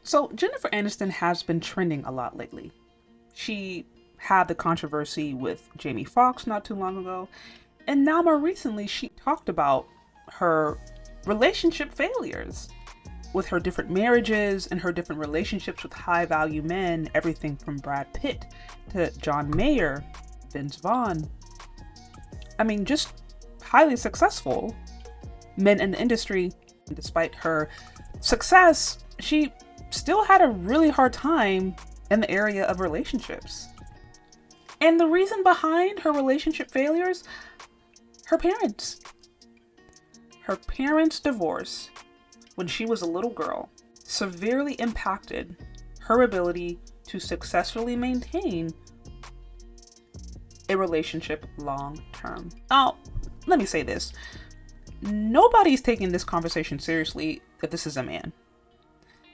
So Jennifer Aniston has been trending a lot lately. She had the controversy with Jamie Foxx not too long ago, and now more recently she talked about her relationship failures with her different marriages and her different relationships with high value men, everything from Brad Pitt to John Mayer, Vince Vaughn. I mean, just highly successful men in the industry. Despite her success, she still had a really hard time in the area of relationships. And the reason behind her relationship failures, her parents. Her parents' divorce when she was a little girl severely impacted her ability to successfully maintain a relationship long term. Now, let me say this. Nobody's taking this conversation seriously if this is a man.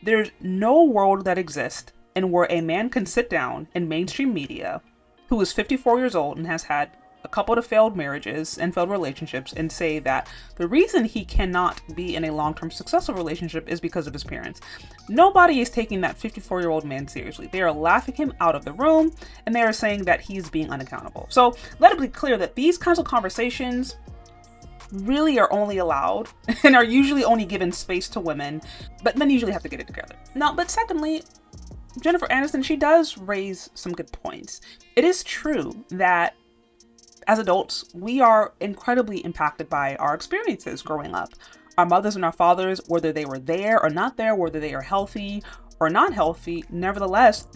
There's no world that exists in where a man can sit down in mainstream media who is 54 years old and has had a couple of failed marriages and failed relationships and say that the reason he cannot be in a long-term successful relationship is because of his parents. Nobody is taking that 54-year-old man seriously. They are laughing him out of the room and they are saying that he is being unaccountable. So let it be clear that these kinds of conversations really are only allowed and are usually only given space to women, but men usually have to get it together. Now, but secondly, Jennifer Aniston, she does raise some good points. It is true that as adults, we are incredibly impacted by our experiences growing up. Our mothers and our fathers, whether they were there or not there, whether they are healthy or not healthy, nevertheless,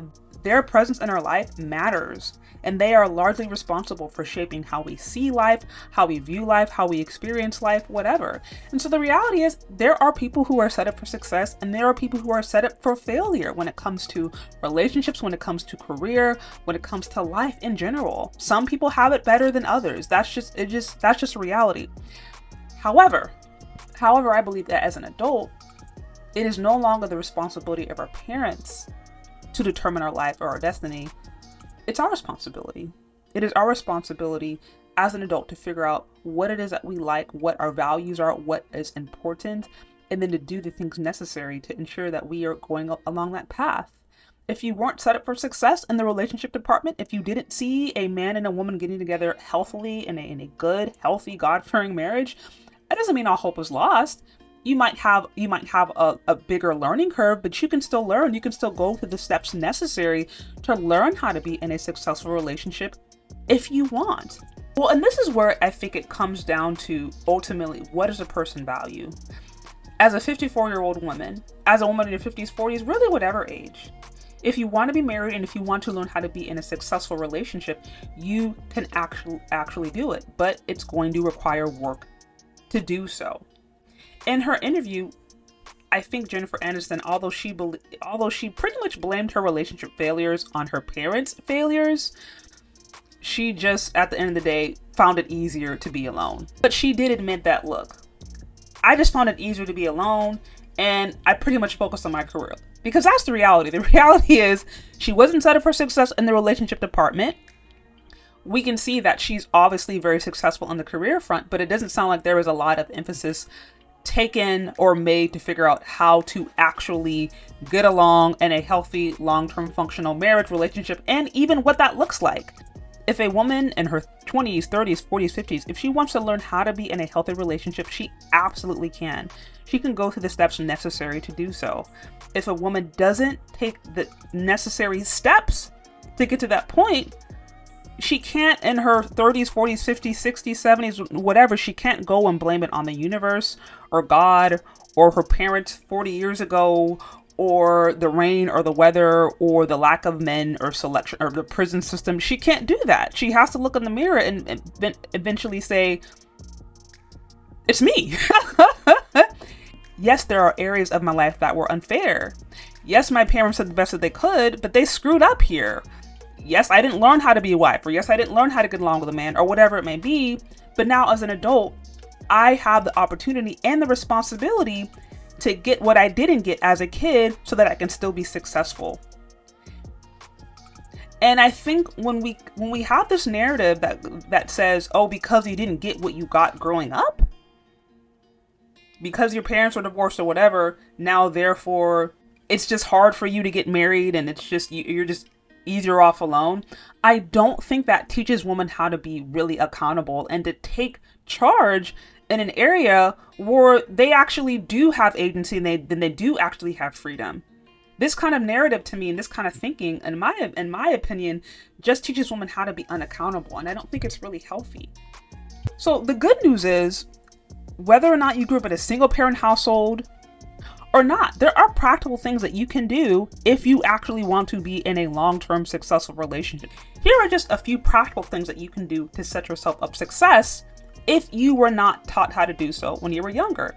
their presence in our life matters. And they are largely responsible for shaping how we see life, how we view life, how we experience life, whatever. And so the reality is there are people who are set up for success and there are people who are set up for failure when it comes to relationships, when it comes to career, when it comes to life in general. Some people have it better than others. That's just a reality. However, I believe that as an adult, it is no longer the responsibility of our parents to determine our life or our destiny. It's our responsibility. It is our responsibility as an adult to figure out what it is that we like, what our values are, what is important, and then to do the things necessary to ensure that we are going along that path. If you weren't set up for success in the relationship department, if you didn't see a man and a woman getting together healthily in a good, healthy, God-fearing marriage, that doesn't mean all hope is lost. You might have a bigger learning curve, but you can still learn. You can still go through the steps necessary to learn how to be in a successful relationship if you want. Well, and this is where I think it comes down to ultimately, what does a person value? As a 54-year-old woman, as a woman in your 50s, 40s, really whatever age, if you want to be married and if you want to learn how to be in a successful relationship, you can actually do it, but it's going to require work to do so. In her interview, I think Jennifer Aniston, although she pretty much blamed her relationship failures on her parents' failures, she just, at the end of the day, found it easier to be alone. But she did admit that, look, I just found it easier to be alone, and I pretty much focused on my career. Because that's the reality. The reality is, she wasn't set up for success in the relationship department. We can see that she's obviously very successful on the career front, but it doesn't sound like there was a lot of emphasis taken or made to figure out how to actually get along in a healthy, long-term functional marriage relationship, and even what that looks like. If a woman in her 20s, 30s, 40s, 50s, if she wants to learn how to be in a healthy relationship, she absolutely can. She can go through the steps necessary to do so. If a woman doesn't take the necessary steps to get to that point, she can't, in her 30s, 40s, 50s, 60s, 70s, whatever, she can't go and blame it on the universe or God or her parents 40 years ago or the rain or the weather or the lack of men or selection or the prison system. She can't do that. She has to look in the mirror and eventually say, it's me. Yes, there are areas of my life that were unfair. Yes, my parents did the best that they could, but they screwed up here. Yes, I didn't learn how to be a wife, or yes, I didn't learn how to get along with a man, or whatever it may be. But now as an adult, I have the opportunity and the responsibility to get what I didn't get as a kid so that I can still be successful. And I think when we have this narrative that says, oh, because you didn't get what you got growing up, because your parents were divorced or whatever, now therefore it's just hard for you to get married and it's just, you're just easier off alone. I don't think that teaches women how to be really accountable and to take charge in an area where they actually do have agency and they do actually have freedom. This kind of narrative to me and this kind of thinking, in my opinion, just teaches women how to be unaccountable. And I don't think it's really healthy. So the good news is, whether or not you grew up in a single parent household or not, there are practical things that you can do if you actually want to be in a long-term successful relationship. Here are just a few practical things that you can do to set yourself up success if you were not taught how to do so when you were younger.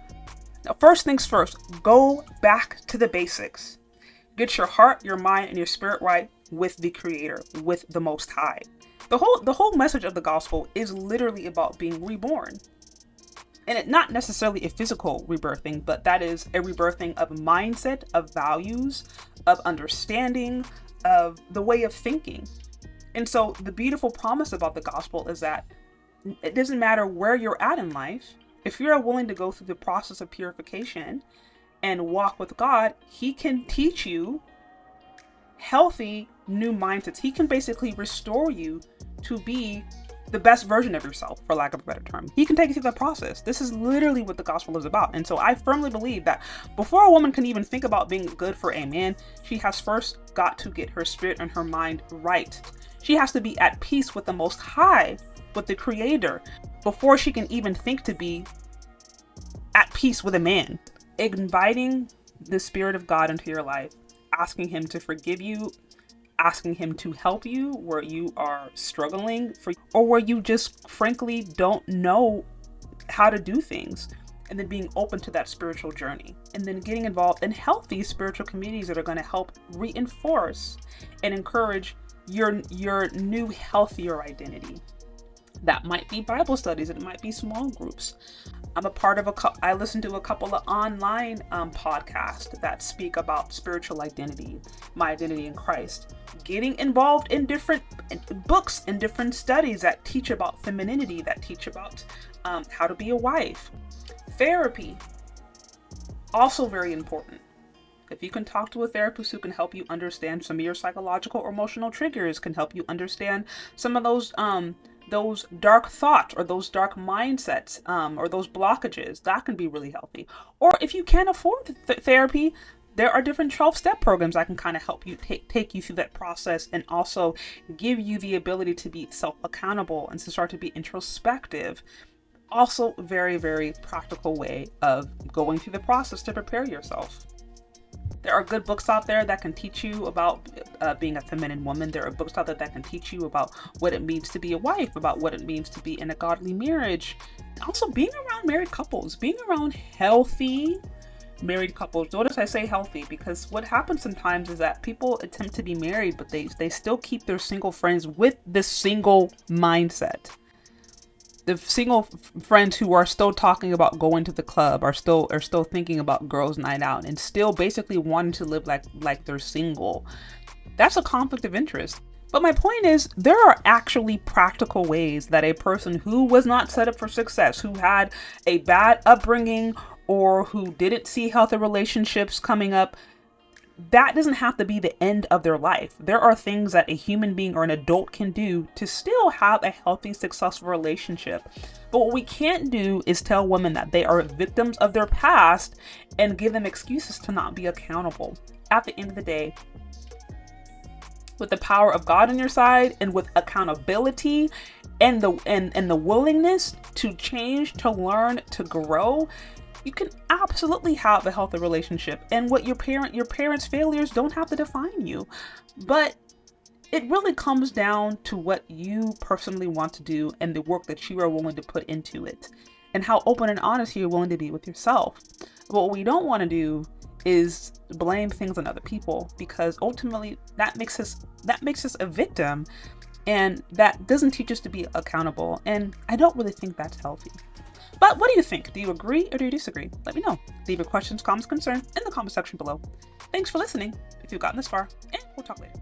Now, first things first, go back to the basics. Get your heart, your mind, and your spirit right with the Creator, with the Most High. The whole message of the gospel is literally about being reborn. And it not necessarily a physical rebirthing, but that is a rebirthing of mindset, of values, of understanding, of the way of thinking. And so the beautiful promise about the gospel is that it doesn't matter where you're at in life. If you're willing to go through the process of purification and walk with God, He can teach you healthy new mindsets. He can basically restore you to be the best version of yourself, for lack of a better term. He can take you through that process. This is literally what the gospel is about. And so I firmly believe that before a woman can even think about being good for a man, she has first got to get her spirit and her mind right. She has to be at peace with the Most High, with the Creator, before she can even think to be at peace with a man. Inviting the Spirit of God into your life, asking Him to forgive you, asking Him to help you where you are struggling or where you just frankly don't know how to do things, and then being open to that spiritual journey, and then getting involved in healthy spiritual communities that are going to help reinforce and encourage your new healthier identity. That might be Bible studies. It might be small groups. I'm a part of I listen to a couple of online podcasts that speak about spiritual identity, my identity in Christ. Getting involved in different books and different studies that teach about femininity, that teach about how to be a wife. Therapy, also very important. If you can talk to a therapist who can help you understand some of your psychological or emotional triggers, can help you understand some of those dark thoughts or those dark mindsets or those blockages, that can be really healthy. Or if you can't afford therapy, there are different 12-step programs that can kind of help you take you through that process and also give you the ability to be self-accountable and to start to be introspective. Also, very, very practical way of going through the process to prepare yourself. There are good books out there that can teach you about being a feminine woman. There are books out there that can teach you about what it means to be a wife, about what it means to be in a godly marriage. Also, being around married couples, being around healthy married couples. Notice I say healthy because what happens sometimes is that people attempt to be married, but they still keep their single friends with the single mindset. The single friends who are still talking about going to the club are still thinking about girls' night out and still basically wanting to live like they're single. That's a conflict of interest. But my point is, there are actually practical ways that a person who was not set up for success, who had a bad upbringing, or who didn't see healthy relationships coming up, that doesn't have to be the end of their life. There are things that a human being or an adult can do to still have a healthy, successful relationship. But what we can't do is tell women that they are victims of their past and give them excuses to not be accountable. At the end of the day, with the power of God on your side and with accountability and the willingness to change, to learn, to grow, you can absolutely have a healthy relationship. And what your parents' failures don't have to define you. But it really comes down to what you personally want to do and the work that you are willing to put into it, and how open and honest you're willing to be with yourself. But what we don't want to do is blame things on other people, because ultimately that makes us a victim, and that doesn't teach us to be accountable. And I don't really think that's healthy. But what do you think? Do you agree or do you disagree? Let me know. Leave your questions, comments, concerns in the comment section below. Thanks for listening if you've gotten this far, and we'll talk later.